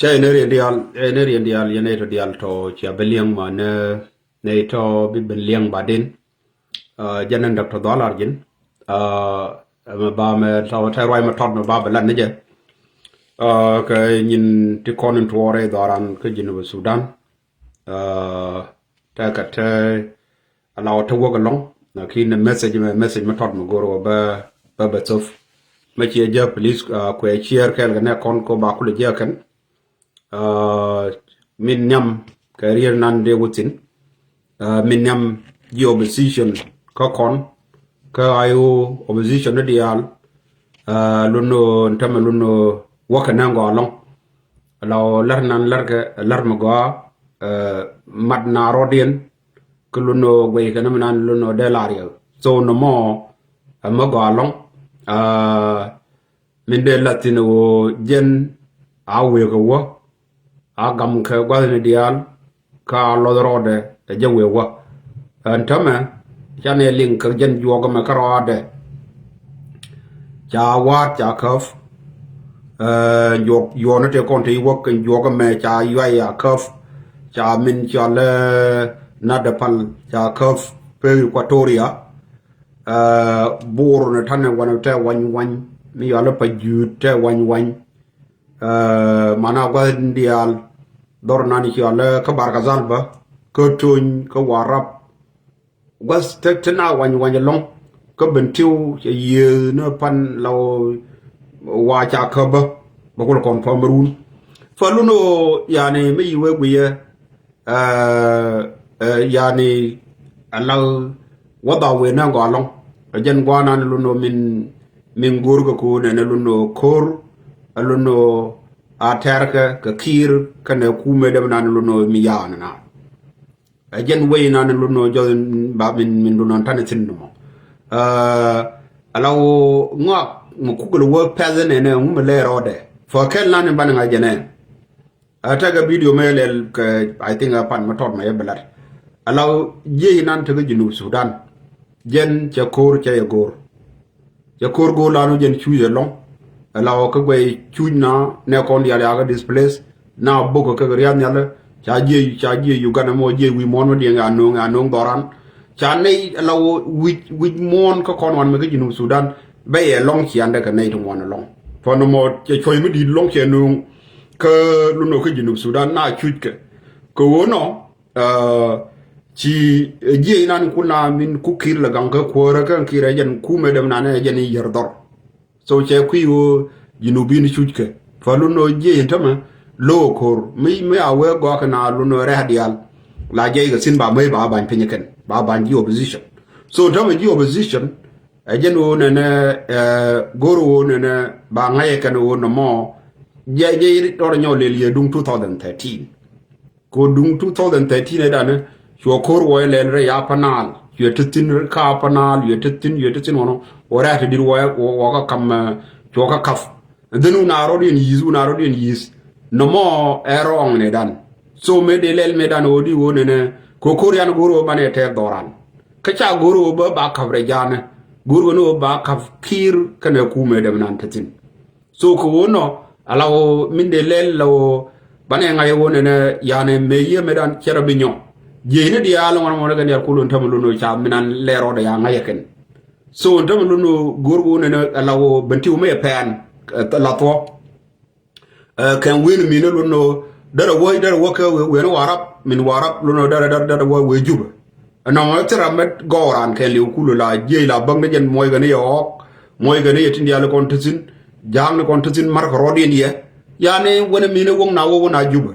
Che neri dial yene to dial to chia beliang ma ne to bi beliang badin janan Dr. Dollar jin ba me to ta roi ma tot ma ba balan ne je ka nyin ti konin tuore daran ka jinu Sudan ta ka te alaw to woga long na kin message ma tot ma goro ba sof ma chi ja police ko chier kel ne kon ko ba ku le je kan min nyam career nan de wutin min nyam the opposition ka kon ka ayo opposition de dial luno ntama luno waka nango along law larnan larga larma go madna rodien ka luno gwe kana nan luno de lario so no mo amago along min de latino jen awe go wo agam ka gwadne dial ka lodrode jawe wa antama chane link ka jen joga ma karode cha wat cha kaf yo no te konti wok kan joga me cha ya kaf cha min cha le nadapal cha kaf pe Equatoria bor na tan wana te wan mi ya le pa jute wan mana gwandial dor nani ki ala ka bargazal ba ko tun ka warap was tetna wan long ka bentiu ye no pan law wa cha ka ba ko kon pamarun faluno yani mi we yani alaw wada we na go long jen gwana luno min gurgo ko ne luno kor aluno aterka ka kir kana kume dem nan luno mi yana na ajen way nan luno jo ba min luno tan tin mo alaw ngak mo kugul wo pezen ne mo le rode for kel nan ban nga jene ataga video melel ka I think apan ma tot ma yebelat alaw je nan to jinu Sudan jen cha kor cha gor go lanu jen chuye long alaw ka gwe chuna ne kon ya ga displace na boko ka rian ya le cha je Uganda mo je wi mon de nga no doran cha nei alaw wi mon ka kon wan me ka jinu Sudan be ye long chian de ka nei to mon long for no mo che choi mi di long che no ka lu no ka jinu Sudan na chut ke ko wono ci je nan kuna min ku kir la gang ka ko ra kan kira jen ku me dem na ne jen yer dor so che kuyo jinubini chujke faluno je intama lo kor mi awe go kana luno radial la je ga sin ba mai ba ban pinyen ba ban di opposition so tama di opposition ajeno ne goro ne ba ngaye kan no mo je to nyo le ye dung 2013 ko dung 2013 da ne yo kor wo le re ya panal yo tutin ka panal yo tutin wono ora ta dir wo ka kam yo ka kaf denu na rodien yis no mo erong ne dan so me de lel me dan odi wone ne ko korean goro bane te doran ka cha goro ba kavre jana goro no ba kav kir kana ku me dem nan tatin so ko wono alawo min de lel lawo bane ngay wone ne yane me ye me dan chera binyo je ne dia lo mo ga ne kulun tamulu no cha minan lero de ya ngayen so tamulu no goro ne alawo bantiw me pen la to kan win mi no no dara wo ka we no warap min warap no dara wo we juba na ma tira met goran kan li kulu la je la bang ne jen moy ga ne yo moy ga ne yetin dia le kon tsin jang ne kon tsin mar ko rodin ye yani wona mi ne wong na wo na juba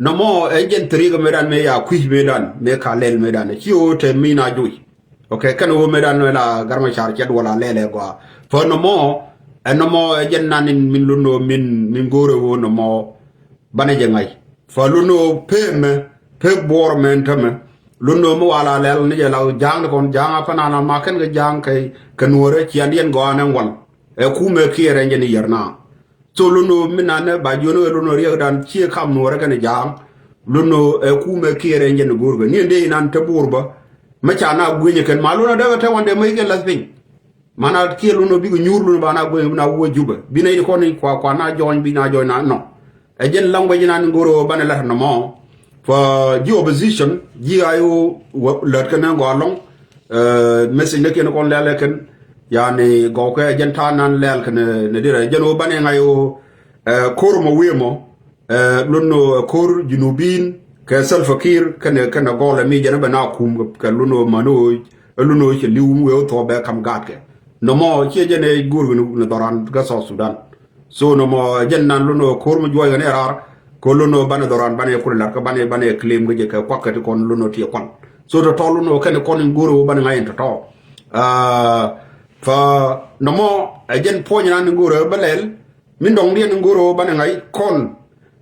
no mo jen tri ga medan me ya kuj medan me ka lel medan ci o te mi na joy okay kan wo medan la garma char ci wala lele go fo no mo eno mo jen nanin min luno min gore wo no mo bane jangay fa luno pe bor men tame luno mo wala lel ni la jang kon jang pa na ma ken ga jang kay kanore ci andien go anan wal e ku me kire ngeni yerna so luno minane ba jono luno riya dan ci kam no re kan jang luno e ku me kire ngeni gorgo ni ndey nan te burba ma cha na gwenye ken ma luno daga te wande may gen lasbing mana kielu no bigo nyurlu bana go na wo juba binay ko ni kwa na join bi na join na no Again, language nan guru banela no more. For the opposition, GIO Lurkan go along, message Nakin on Lalakan, Yani Goka, Gentanan Lalkan, Nadira, Jano Banangayo, Kormo Wimo, Luno Kor, Junubin, Kasal Fakir, Kana Gola, me Janabanakum, Kaluno Mano, Luno, Lium, will to Beckham Gatke. No more, Chajane Guru Nadoran, Gasol Sudan. So no more, Janan Luno, Kormo Joy and Error. Ko luno bane doran bane kular ka bane claim ge ka kwakati kon luno ti kon so to luno ken kon nguru bane ngai to fa no mo ajen ponya nan nguru balel min dong dien nguru bane ngai kon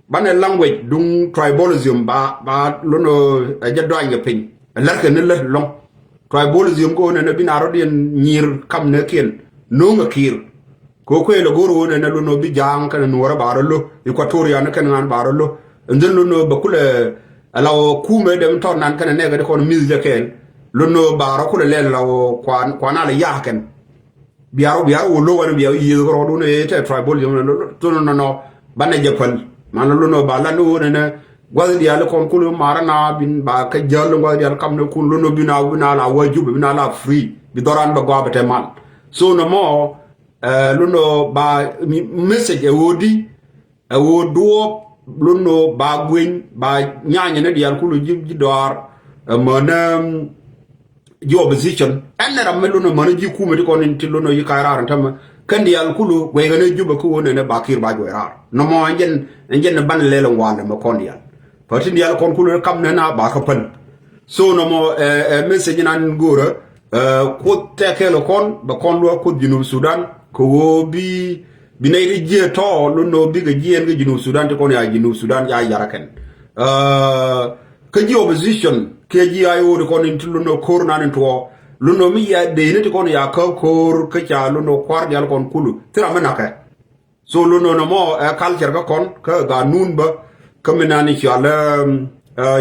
bane language dung tribalism ba luno ajen do anga pin lar ka ne lar long tribalism ko ne binaro dien nyir kam ne ken no ngakir ko lo goro ne na luno bi jang kan nuora barolo equatoria ne kan ngan barolo ndel luno bakule alaw kume dem ton nan kan ne ga ko mizje ken luno baro kule le law kwana le yaken biaro lo wan biaro yi goro do ne te tribal yum to no bane jepal man luno bala no ne gwal dial ko kulu marana bin ba ka jallo gwal dial kam ne kun luno bina la wajube bina la free bi doran ba gobete man so no mo luno ba message wodi wodo luno ba gwen ba nyanya ne dial kulu jidor manam ji opposition enera meluno manji kuma di konin tiluno yikarar tama kandi dial kulu we gane juba ko wona ne bakir ba joyar no mo ngen ban lele wala ma kondial pati dial kon kulu kam ne na ba ka pan so no mo message nan ngora ko tekelo kon ba kon lo ko jinu Sudan ko bi binayri je to luno bi ga jien ga jinu Sudan to kon ya jinu Sudan ya yaraken ka ji opposition ke ji ayo de kon luno kor nan to luno mi ya de ne to kon ya ka kor ka cha luno kwar dal kon kulu tira manaka so luno no mo culture ga kon ka ga nun ba kaminani chala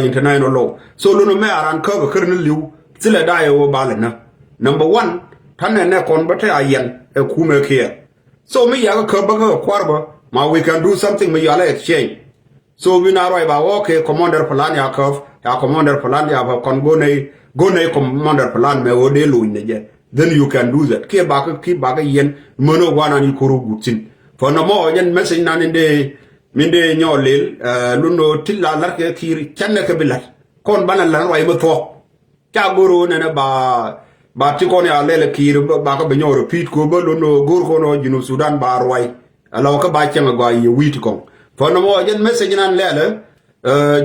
international law so luno me aran ka ga kirnin liu sile da yo balana number 1 tan ne kon ba ta ayen kume kia so me ya ka ba ka kwarba ma we can do something me yala exchange so we na right ba okay commander plan ya commander plan ya ba kon go ne commander plan me o de lu ne je then you can do that ke ba ka yen mono wana ni kuru gutin for no mo yen message nan inde minde nyolel luno tilla larke kiri channe ka bilat kon bana lan way mo to ka goro ne ba ti kon ya lele kiri ba ka benyo repeat ko ba luno gor ko no jinu Sudan ba roy alaw ka ba chenga go yi witi kon for no mo yen message nan lele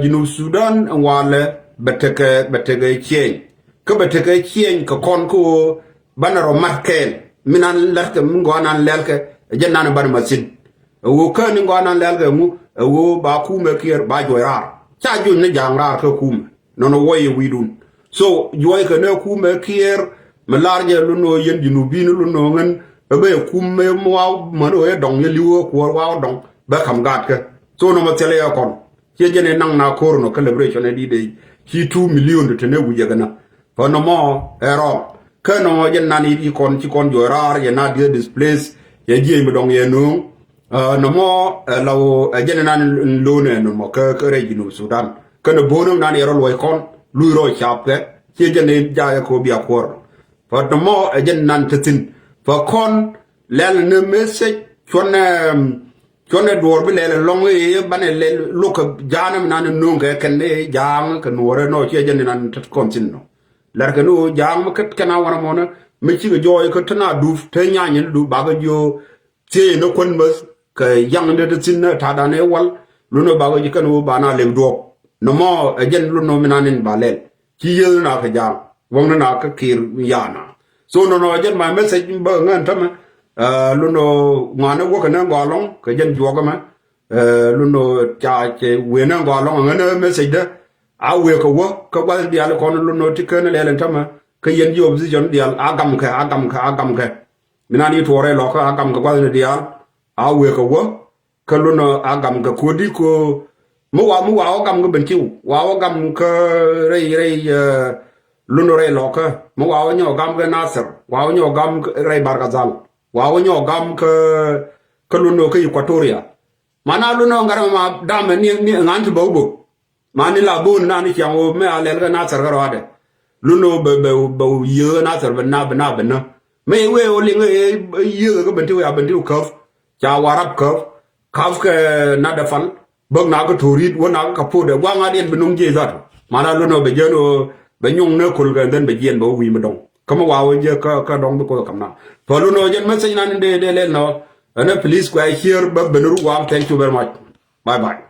jinu Sudan wale beteke chien ka beteke chien ka kon ko bana ro markel minan larke ngo nan lelke jennan ban masin wo kan ngo nan lelke mu wo ba kume kier ba joyar cha ju ne jangra ka kume no woye widun so joy ka ne kume kier melarje luno yen junubin luno ngan be kume mo mano e dong ye liwo ko wa dong ba kam gat ka so no matele ya kon je jene nang na kor no celebration e di 2 million de tene wuje gana for no mo ero kano yen nani di kon ci kon jorar ye na de displace ye je mi dong ye no no mo law jene nan lone no mo ka reginu Sudan kano bonum nan yero loy kon luy ro chapke ci jene jaay ko bi akor for no mo jene nan tetin for kon lel ne message chone dor bi lele long ye bane le look janam nan no ga ken jang kan wore no ci jene nan tet kontin no larga no jang kat kana wana mona me ci joy ko tana duf te nyanyen du baga jo te no kon bas ka yang de tin ta da ne wal lu no baga ji kanu bana le do no mo jen lu no minanin balel ci yel na ka jang wong na ka kir yana so no jen ma message ba ngan tam lu no ngana wo kana ngolong ka jen joga ma lu no cha che we na ngolong ngana message da awe ko wo ko wal dial ko no no tikene lelen tama ke yen yo opposition dial agam ka minani tore lo ka agam ka wal dial awe ko wo ko no agam ka kodi ko mu wa agam ga bentiu wa agam ka rei luno re lo ka mu wa nyo gam ga nasir wa nyo gam rei bargazal wa nyo gam ka luno ka equatoria mana lu no ngara ma dam ni ngan to bobo mani la bun na ni chang o me ale ga na sar ga rode lu no be ye na sar na na me we o li ye ga ben tu ya ben tu kof cha warap kof ke na da fal bang na ga turit wo na ka pu de wa nga den benung je zat mana lu no be je no be nyung ne kul ga den be jen bo wi ma dong kama wa wo je ka dong be ko kam na to lu no jen ma sai na de le no and please go here but thank you very much. Bye bye.